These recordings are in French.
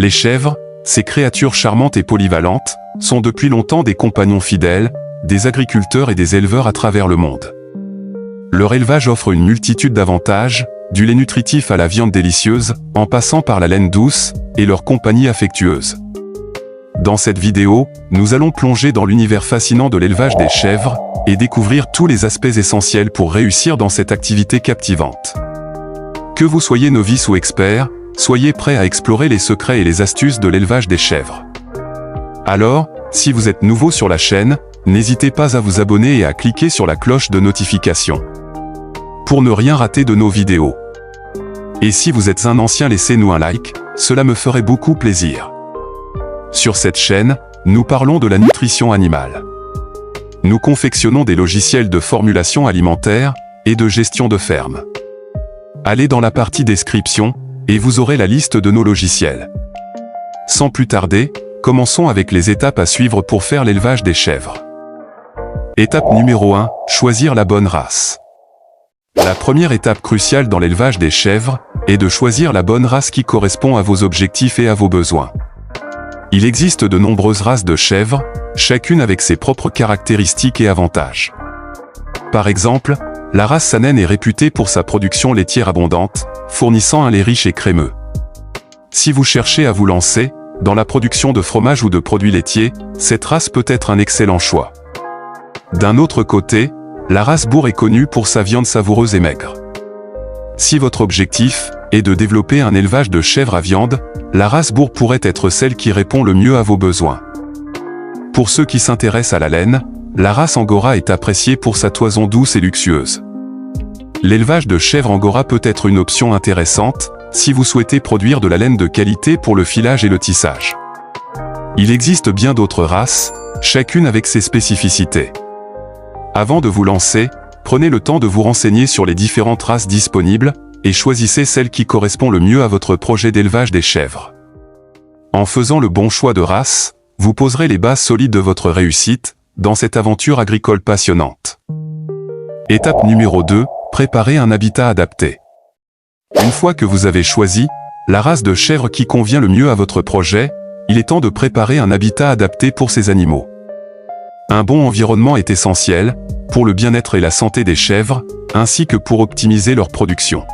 Les chèvres, ces créatures charmantes et polyvalentes, sont depuis longtemps des compagnons fidèles, des agriculteurs et des éleveurs à travers le monde. Leur élevage offre une multitude d'avantages, du lait nutritif à la viande délicieuse, en passant par la laine douce et leur compagnie affectueuse. Dans cette vidéo, nous allons plonger dans l'univers fascinant de l'élevage des chèvres et découvrir tous les aspects essentiels pour réussir dans cette activité captivante. Que vous soyez novice ou expert, soyez prêt à explorer les secrets et les astuces de l'élevage des chèvres. Alors, si vous êtes nouveau sur la chaîne, n'hésitez pas à vous abonner et à cliquer sur la cloche de notification pour ne rien rater de nos vidéos. Et si vous êtes un ancien, laissez-nous un like, cela me ferait beaucoup plaisir. Sur cette chaîne, nous parlons de la nutrition animale. Nous confectionnons des logiciels de formulation alimentaire et de gestion de ferme. Allez dans la partie description et vous aurez la liste de nos logiciels. Sans plus tarder, commençons avec les étapes à suivre pour faire l'élevage des chèvres. Étape numéro 1, choisir la bonne race. La première étape cruciale dans l'élevage des chèvres est de choisir la bonne race qui correspond à vos objectifs et à vos besoins. Il existe de nombreuses races de chèvres, chacune avec ses propres caractéristiques et avantages. Par exemple, la race Saanen est réputée pour sa production laitière abondante, fournissant un lait riche et crémeux. Si vous cherchez à vous lancer dans la production de fromage ou de produits laitiers, cette race peut être un excellent choix. D'un autre côté, la race Boer est connue pour sa viande savoureuse et maigre. Si votre objectif est de développer un élevage de chèvres à viande, la race Boer pourrait être celle qui répond le mieux à vos besoins. Pour ceux qui s'intéressent à la laine, la race Angora est appréciée pour sa toison douce et luxueuse. L'élevage de chèvres Angora peut être une option intéressante si vous souhaitez produire de la laine de qualité pour le filage et le tissage. Il existe bien d'autres races, chacune avec ses spécificités. Avant de vous lancer, prenez le temps de vous renseigner sur les différentes races disponibles et choisissez celle qui correspond le mieux à votre projet d'élevage des chèvres. En faisant le bon choix de race, vous poserez les bases solides de votre réussite dans cette aventure agricole passionnante. Étape numéro 2, préparez un habitat adapté. Une fois que vous avez choisi la race de chèvre qui convient le mieux à votre projet, il est temps de préparer un habitat adapté pour ces animaux. Un bon environnement est essentiel pour le bien-être et la santé des chèvres, ainsi que pour optimiser leur production.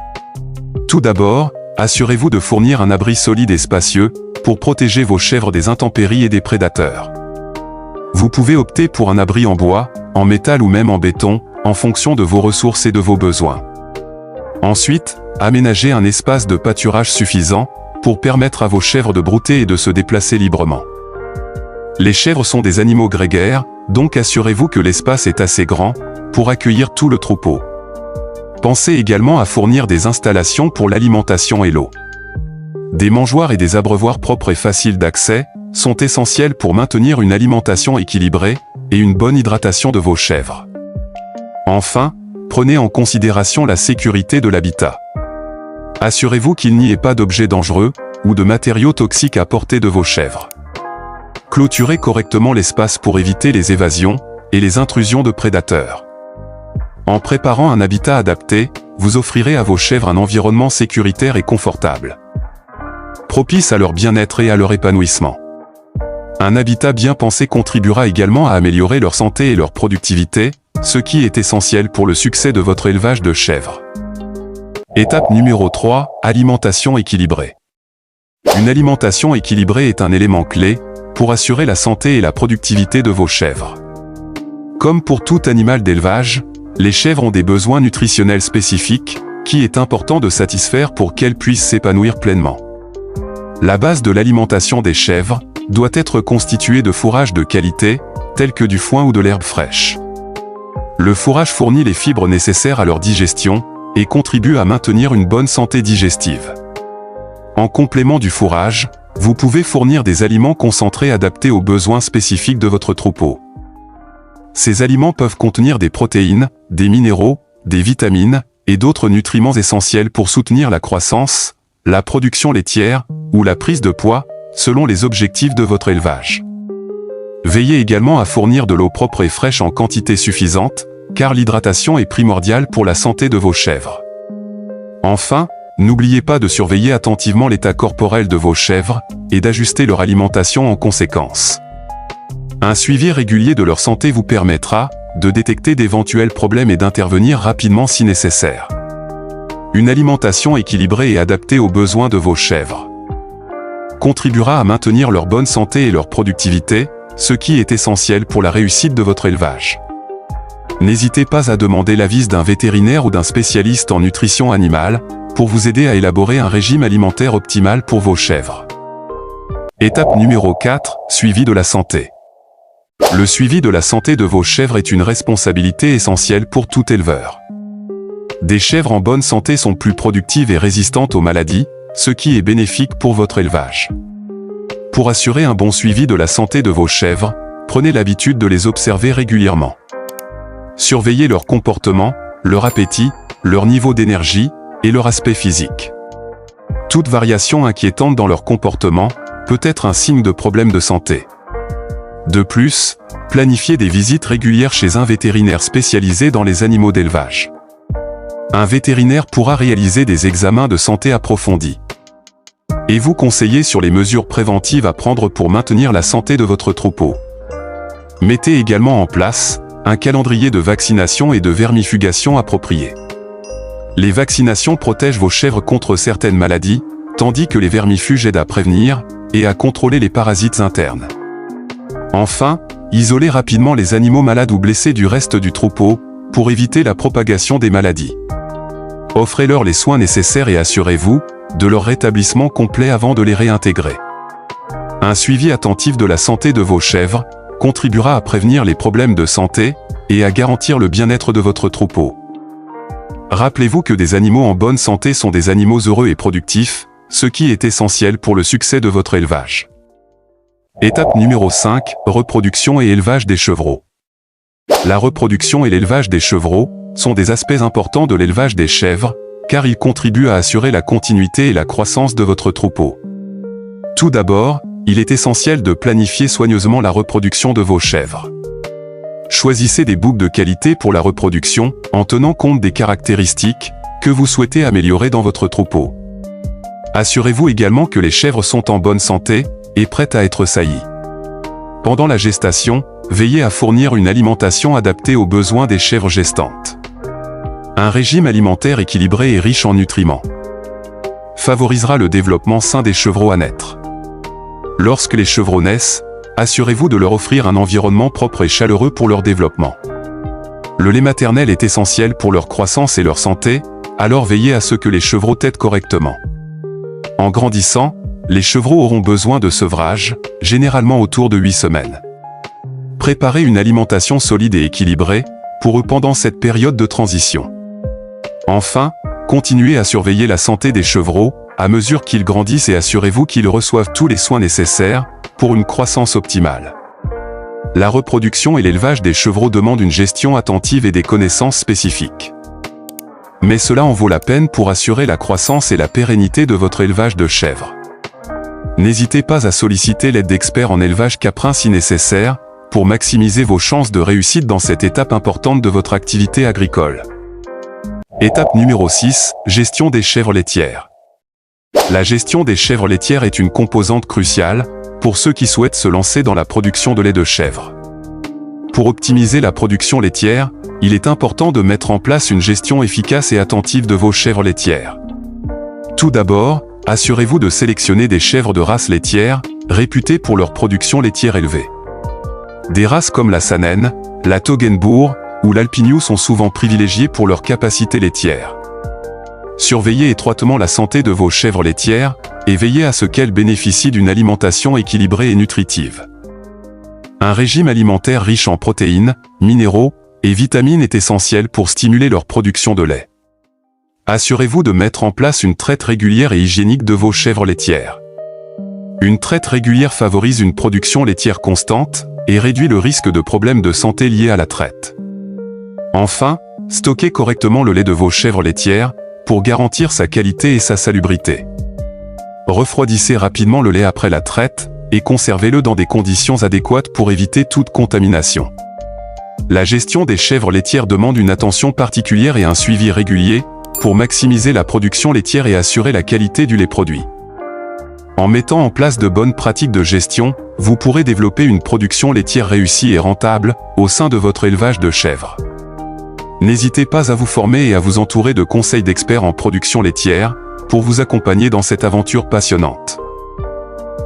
Tout d'abord, assurez-vous de fournir un abri solide et spacieux pour protéger vos chèvres des intempéries et des prédateurs. Vous pouvez opter pour un abri en bois, en métal ou même en béton, en fonction de vos ressources et de vos besoins. Ensuite, aménagez un espace de pâturage suffisant pour permettre à vos chèvres de brouter et de se déplacer librement. Les chèvres sont des animaux grégaires, donc assurez-vous que l'espace est assez grand pour accueillir tout le troupeau. Pensez également à fournir des installations pour l'alimentation et l'eau. Des mangeoires et des abreuvoirs propres et faciles d'accès sont essentiels pour maintenir une alimentation équilibrée et une bonne hydratation de vos chèvres. Enfin, prenez en considération la sécurité de l'habitat. Assurez-vous qu'il n'y ait pas d'objets dangereux ou de matériaux toxiques à portée de vos chèvres. Clôturez correctement l'espace pour éviter les évasions et les intrusions de prédateurs. En préparant un habitat adapté, vous offrirez à vos chèvres un environnement sécuritaire et confortable, propice à leur bien-être et à leur épanouissement. Un habitat bien pensé contribuera également à améliorer leur santé et leur productivité, ce qui est essentiel pour le succès de votre élevage de chèvres. Étape numéro 3, alimentation équilibrée. Une alimentation équilibrée est un élément clé pour assurer la santé et la productivité de vos chèvres. Comme pour tout animal d'élevage, les chèvres ont des besoins nutritionnels spécifiques, qui est important de satisfaire pour qu'elles puissent s'épanouir pleinement. La base de l'alimentation des chèvres doit être constituée de fourrage de qualité, tel que du foin ou de l'herbe fraîche. Le fourrage fournit les fibres nécessaires à leur digestion et contribue à maintenir une bonne santé digestive. En complément du fourrage, vous pouvez fournir des aliments concentrés adaptés aux besoins spécifiques de votre troupeau. Ces aliments peuvent contenir des protéines, des minéraux, des vitamines et d'autres nutriments essentiels pour soutenir la croissance, la production laitière ou la prise de poids, selon les objectifs de votre élevage. Veillez également à fournir de l'eau propre et fraîche en quantité suffisante, car l'hydratation est primordiale pour la santé de vos chèvres. Enfin, n'oubliez pas de surveiller attentivement l'état corporel de vos chèvres et d'ajuster leur alimentation en conséquence. Un suivi régulier de leur santé vous permettra de détecter d'éventuels problèmes et d'intervenir rapidement si nécessaire. Une alimentation équilibrée et adaptée aux besoins de vos chèvres contribuera à maintenir leur bonne santé et leur productivité, ce qui est essentiel pour la réussite de votre élevage. N'hésitez pas à demander l'avis d'un vétérinaire ou d'un spécialiste en nutrition animale pour vous aider à élaborer un régime alimentaire optimal pour vos chèvres. Étape numéro 4, suivi de la santé. Le suivi de la santé de vos chèvres est une responsabilité essentielle pour tout éleveur. Des chèvres en bonne santé sont plus productives et résistantes aux maladies, ce qui est bénéfique pour votre élevage. Pour assurer un bon suivi de la santé de vos chèvres, prenez l'habitude de les observer régulièrement. Surveillez leur comportement, leur appétit, leur niveau d'énergie et leur aspect physique. Toute variation inquiétante dans leur comportement peut être un signe de problème de santé. De plus, planifiez des visites régulières chez un vétérinaire spécialisé dans les animaux d'élevage. Un vétérinaire pourra réaliser des examens de santé approfondis et vous conseiller sur les mesures préventives à prendre pour maintenir la santé de votre troupeau. Mettez également en place un calendrier de vaccination et de vermifugation approprié. Les vaccinations protègent vos chèvres contre certaines maladies, tandis que les vermifuges aident à prévenir et à contrôler les parasites internes. Enfin, isolez rapidement les animaux malades ou blessés du reste du troupeau pour éviter la propagation des maladies. Offrez-leur les soins nécessaires et assurez-vous de leur rétablissement complet avant de les réintégrer. Un suivi attentif de la santé de vos chèvres contribuera à prévenir les problèmes de santé et à garantir le bien-être de votre troupeau. Rappelez-vous que des animaux en bonne santé sont des animaux heureux et productifs, ce qui est essentiel pour le succès de votre élevage. Étape numéro 5, reproduction et élevage des chevreaux. La reproduction et l'élevage des chevreaux sont des aspects importants de l'élevage des chèvres, car ils contribuent à assurer la continuité et la croissance de votre troupeau. Tout d'abord, il est essentiel de planifier soigneusement la reproduction de vos chèvres. Choisissez des boucs de qualité pour la reproduction, en tenant compte des caractéristiques que vous souhaitez améliorer dans votre troupeau. Assurez-vous également que les chèvres sont en bonne santé et prêtes à être saillies. Pendant la gestation, veillez à fournir une alimentation adaptée aux besoins des chèvres gestantes. Un régime alimentaire équilibré et riche en nutriments favorisera le développement sain des chevreaux à naître. Lorsque les chevreaux naissent, assurez-vous de leur offrir un environnement propre et chaleureux pour leur développement. Le lait maternel est essentiel pour leur croissance et leur santé, alors veillez à ce que les chevreaux tètent correctement. En grandissant, les chevreaux auront besoin de sevrage, généralement autour de 8 semaines. Préparez une alimentation solide et équilibrée pour eux pendant cette période de transition. Enfin, continuez à surveiller la santé des chevreaux à mesure qu'ils grandissent et assurez-vous qu'ils reçoivent tous les soins nécessaires pour une croissance optimale. La reproduction et l'élevage des chevreaux demandent une gestion attentive et des connaissances spécifiques. Mais cela en vaut la peine pour assurer la croissance et la pérennité de votre élevage de chèvres. N'hésitez pas à solliciter l'aide d'experts en élevage caprin si nécessaire, pour maximiser vos chances de réussite dans cette étape importante de votre activité agricole. Étape numéro 6, gestion des chèvres laitières. La gestion des chèvres laitières est une composante cruciale pour ceux qui souhaitent se lancer dans la production de lait de chèvre. Pour optimiser la production laitière, il est important de mettre en place une gestion efficace et attentive de vos chèvres laitières. Tout d'abord, assurez-vous de sélectionner des chèvres de race laitière, réputées pour leur production laitière élevée. Des races comme la Saanen, la Toggenburg ou l'Alpignoux sont souvent privilégiées pour leur capacité laitière. Surveillez étroitement la santé de vos chèvres laitières et veillez à ce qu'elles bénéficient d'une alimentation équilibrée et nutritive. Un régime alimentaire riche en protéines, minéraux et vitamines est essentiel pour stimuler leur production de lait. Assurez-vous de mettre en place une traite régulière et hygiénique de vos chèvres laitières. Une traite régulière favorise une production laitière constante et réduit le risque de problèmes de santé liés à la traite. Enfin, stockez correctement le lait de vos chèvres laitières pour garantir sa qualité et sa salubrité. Refroidissez rapidement le lait après la traite et conservez-le dans des conditions adéquates pour éviter toute contamination. La gestion des chèvres laitières demande une attention particulière et un suivi régulier, pour maximiser la production laitière et assurer la qualité du lait produit. En mettant en place de bonnes pratiques de gestion, vous pourrez développer une production laitière réussie et rentable au sein de votre élevage de chèvres. N'hésitez pas à vous former et à vous entourer de conseils d'experts en production laitière pour vous accompagner dans cette aventure passionnante.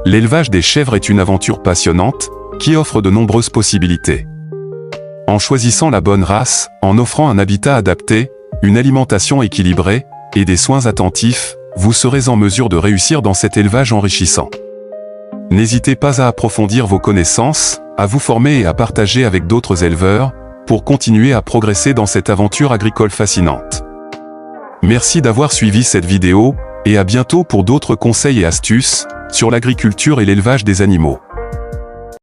L'élevage des chèvres est une aventure passionnante qui offre de nombreuses possibilités. En choisissant la bonne race, en offrant un habitat adapté, une alimentation équilibrée et des soins attentifs, vous serez en mesure de réussir dans cet élevage enrichissant. N'hésitez pas à approfondir vos connaissances, à vous former et à partager avec d'autres éleveurs pour continuer à progresser dans cette aventure agricole fascinante. Merci d'avoir suivi cette vidéo et à bientôt pour d'autres conseils et astuces sur l'agriculture et l'élevage des animaux.